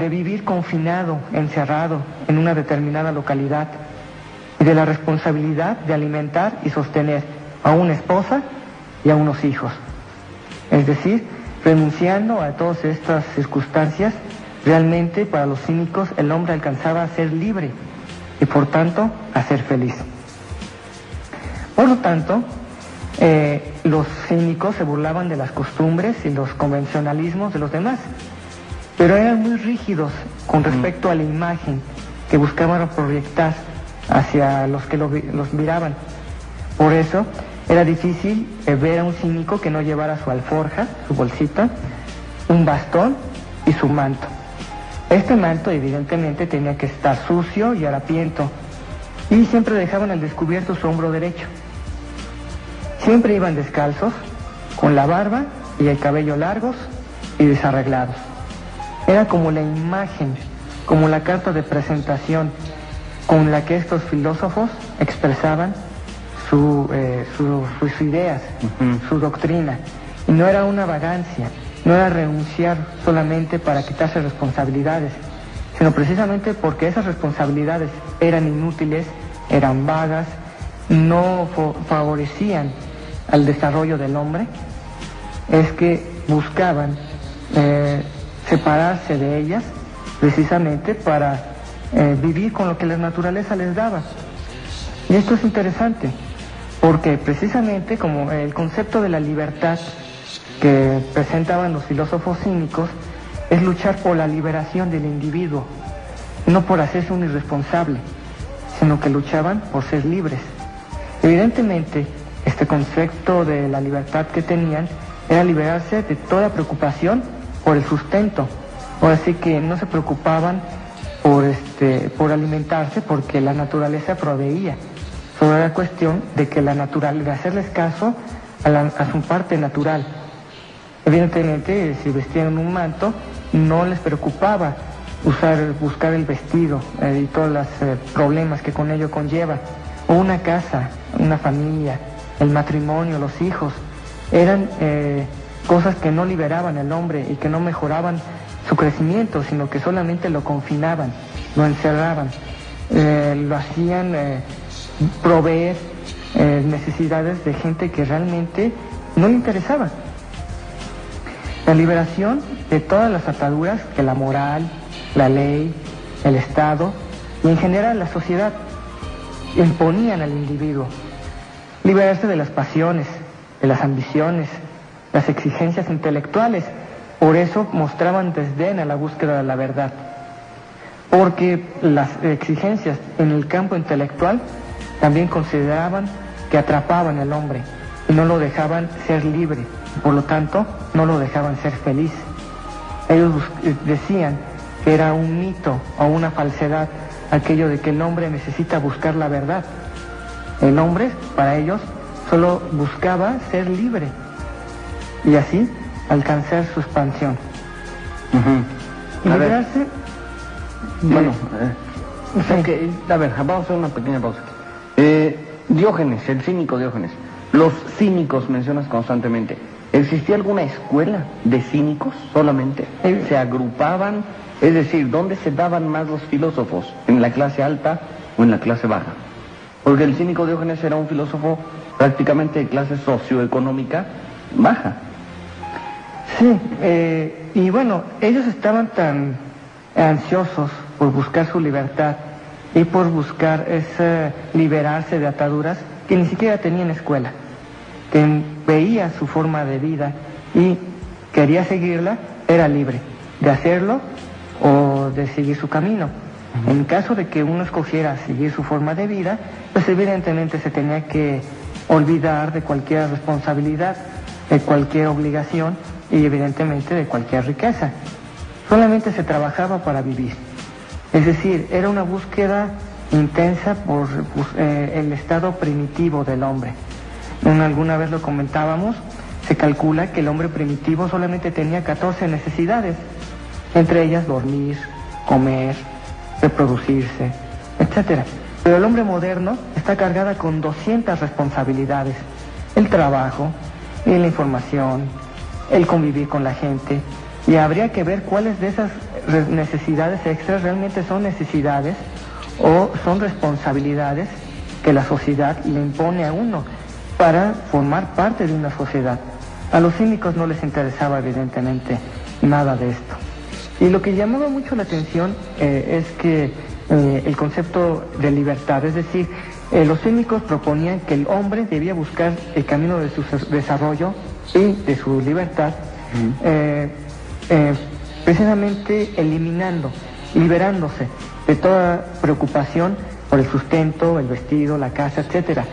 de vivir confinado, encerrado en una determinada localidad, y de la responsabilidad de alimentar y sostener a una esposa y a unos hijos. Es decir, renunciando a todas estas circunstancias, realmente para los cínicos el hombre alcanzaba a ser libre y por tanto a ser feliz. Por lo tanto, los cínicos se burlaban de las costumbres y los convencionalismos de los demás, pero eran muy rígidos con respecto a la imagen que buscaban proyectar hacia los que los miraban. Por eso era difícil ver a un cínico que no llevara su alforja, su bolsita, un bastón y su manto. Este manto evidentemente tenía que estar sucio y harapiento, y siempre dejaban al descubierto su hombro derecho. Siempre iban descalzos, con la barba y el cabello largos y desarreglados. Era como la imagen, como la carta de presentación con la que estos filósofos expresaban sus ideas, su doctrina. Y no era una vagancia, no era renunciar solamente para quitarse responsabilidades, sino precisamente porque esas responsabilidades eran inútiles, eran vagas, no favorecían al desarrollo del hombre, es que buscaban separarse de ellas precisamente para vivir con lo que la naturaleza les daba. Y esto es interesante, porque precisamente como el concepto de la libertad que presentaban los filósofos cínicos es luchar por la liberación del individuo, no por hacerse un irresponsable, sino que luchaban por ser libres. Evidentemente, este concepto de la libertad que tenían era liberarse de toda preocupación por el sustento. Ahora sí que no se preocupaban por alimentarse, porque la naturaleza proveía. Solo era cuestión de que de hacerles caso a su parte natural. Evidentemente, si vestían un manto, no les preocupaba buscar el vestido y todos los problemas que con ello conlleva. O una casa, una familia, el matrimonio, los hijos, eran cosas que no liberaban al hombre y que no mejoraban su crecimiento, sino que solamente lo confinaban, lo encerraban, lo hacían proveer necesidades de gente que realmente no le interesaba. La liberación de todas las ataduras que la moral, la ley, el Estado y en general la sociedad imponían al individuo. Liberarse de las pasiones, de las ambiciones, las exigencias intelectuales. Por eso mostraban desdén a la búsqueda de la verdad, porque las exigencias en el campo intelectual también consideraban que atrapaban al hombre y no lo dejaban ser libre, por lo tanto no lo dejaban ser feliz. Ellos decían que era un mito o una falsedad aquello de que el hombre necesita buscar la verdad. El hombre, para ellos, solo buscaba ser libre y así alcanzar su expansión. Y liberarse. Bueno, a ver, vamos a hacer una pequeña pausa. Diógenes, el cínico Diógenes. Los cínicos mencionas constantemente. ¿Existía alguna escuela de cínicos solamente? ¿Se agrupaban? Es decir, ¿dónde se daban más los filósofos? ¿En la clase alta o en la clase baja? Porque el cínico Diógenes era un filósofo prácticamente de clase socioeconómica baja. Sí, y bueno, ellos estaban tan ansiosos por buscar su libertad y por buscar liberarse de ataduras que ni siquiera tenían escuela, que veía su forma de vida y quería seguirla, era libre de hacerlo o de seguir su camino. En caso de que uno escogiera seguir su forma de vida, pues evidentemente se tenía que olvidar de cualquier responsabilidad, de cualquier obligación y evidentemente de cualquier riqueza. Solamente se trabajaba para vivir. Es decir, era una búsqueda intensa por el estado primitivo del hombre. Alguna vez lo comentábamos, se calcula que el hombre primitivo solamente tenía 14 necesidades, entre ellas dormir, comer, reproducirse, etc. Pero el hombre moderno está cargada con 200 responsabilidades: el trabajo, la información, el convivir con la gente, Y habría que ver cuáles de esas necesidades extras realmente son necesidades o son responsabilidades que la sociedad le impone a uno para formar parte de una sociedad. A los cínicos no les interesaba evidentemente nada de esto. Y lo que llamaba mucho la atención es que el concepto de libertad, es decir, los cínicos proponían que el hombre debía buscar el camino de su desarrollo y de su libertad, precisamente liberándose de toda preocupación por el sustento, el vestido, la casa, etcétera.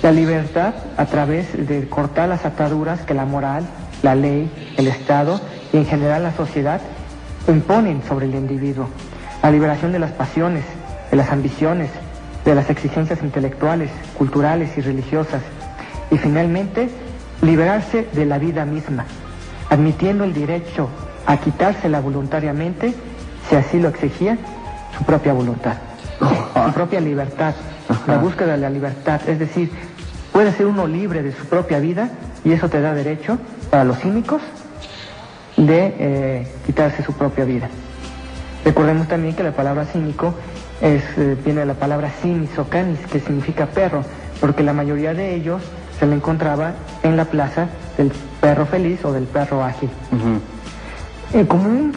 La libertad a través de cortar las ataduras que la moral, la ley, el Estado y en general la sociedad imponen sobre el individuo. La liberación de las pasiones, de las ambiciones, de las exigencias intelectuales, culturales y religiosas. Y finalmente, liberarse de la vida misma, admitiendo el derecho a quitársela voluntariamente, si así lo exigía, su propia voluntad, su propia libertad, la búsqueda de la libertad. Es decir, puede ser uno libre de su propia vida y eso te da derecho, para los cínicos, de quitarse su propia vida. Recordemos también que la palabra cínico viene de la palabra cinis o canis, que significa perro, porque la mayoría de ellos se le encontraba en la plaza del perro feliz o del perro ágil. Como un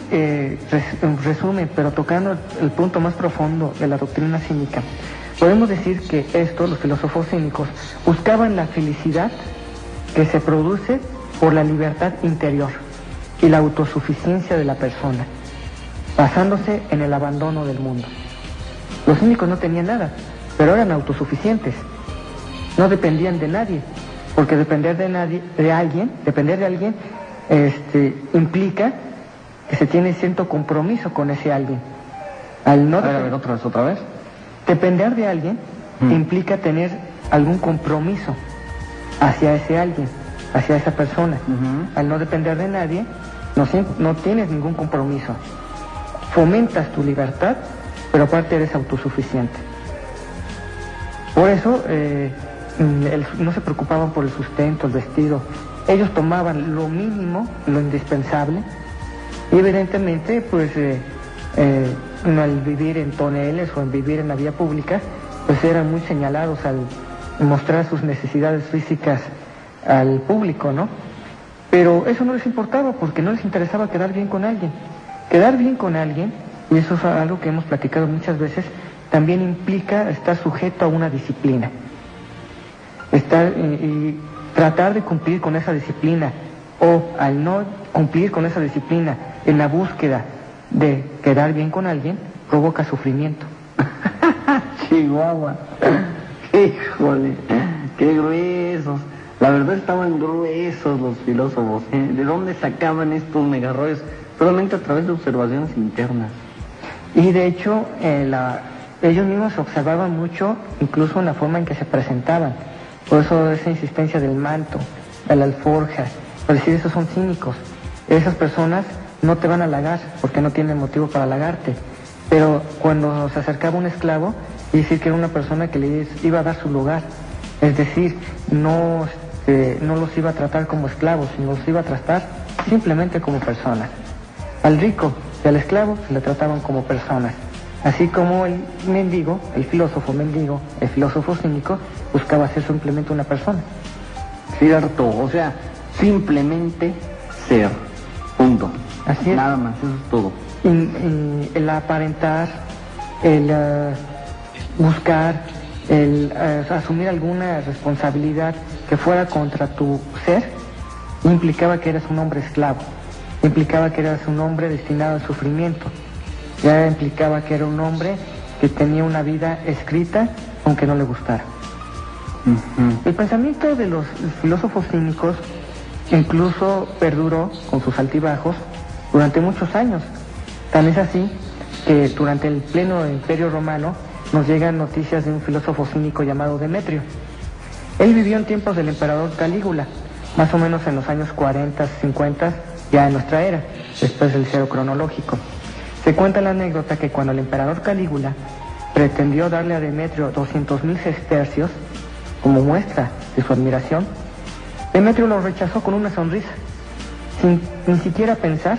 resumen, pero tocando el punto más profundo de la doctrina cínica, podemos decir que los filósofos cínicos, buscaban la felicidad que se produce por la libertad interior y la autosuficiencia de la persona, basándose en el abandono del mundo. Los cínicos no tenían nada, pero eran autosuficientes, no dependían de nadie, porque depender de alguien implica que se tiene cierto compromiso con ese alguien. A ver, otra vez. Depender de alguien implica tener algún compromiso hacia ese alguien, hacia esa persona. Al no depender de nadie, no tienes ningún compromiso. Fomentas tu libertad, pero aparte eres autosuficiente. Por eso no se preocupaban por el sustento, el vestido. Ellos tomaban lo mínimo, lo indispensable, y evidentemente pues al vivir en toneles o en vivir en la vía pública, pues eran muy señalados al mostrar sus necesidades físicas al público, ¿no? Pero eso no les importaba, porque no les interesaba quedar bien con alguien. Quedar bien con alguien, y eso es algo que hemos platicado muchas veces, también implica estar sujeto a una disciplina. Y tratar de cumplir con esa disciplina, o al no cumplir con esa disciplina en la búsqueda de quedar bien con alguien, provoca sufrimiento. Chihuahua. Híjole, qué gruesos. La verdad estaban gruesos los filósofos. ¿De dónde sacaban estos megarrollos? Solamente a través de observaciones internas. Y de hecho, ellos mismos observaban mucho, incluso en la forma en que se presentaban. Por eso esa insistencia del manto, de la alforja, por decir, esos son cínicos. Esas personas no te van a halagar porque no tienen motivo para halagarte. Pero cuando se acercaba un esclavo, decir que era una persona que les iba a dar su lugar. Es decir, no los iba a tratar como esclavos, sino los iba a tratar simplemente como personas. Al rico y al esclavo se le trataban como personas. Así como el mendigo, el filósofo cínico, buscaba ser simplemente una persona. Cierto, o sea, simplemente ser. Punto. Así es. Nada más, eso es todo. El aparentar, el buscar, el asumir alguna responsabilidad que fuera contra tu ser, implicaba que eras un hombre esclavo, implicaba que eras un hombre destinado al sufrimiento, ya implicaba que era un hombre que tenía una vida escrita aunque no le gustara. El pensamiento de los filósofos cínicos incluso perduró con sus altibajos durante muchos años. Tan es así que durante el pleno Imperio Romano nos llegan noticias de un filósofo cínico llamado Demetrio. Él vivió en tiempos del emperador Calígula, más o menos en los años 40, 50, ya en nuestra era, después del cero cronológico. Se cuenta la anécdota que cuando el emperador Calígula pretendió darle a Demetrio 200,000 sestercios como muestra de su admiración, Demetrio lo rechazó con una sonrisa, sin ni siquiera pensar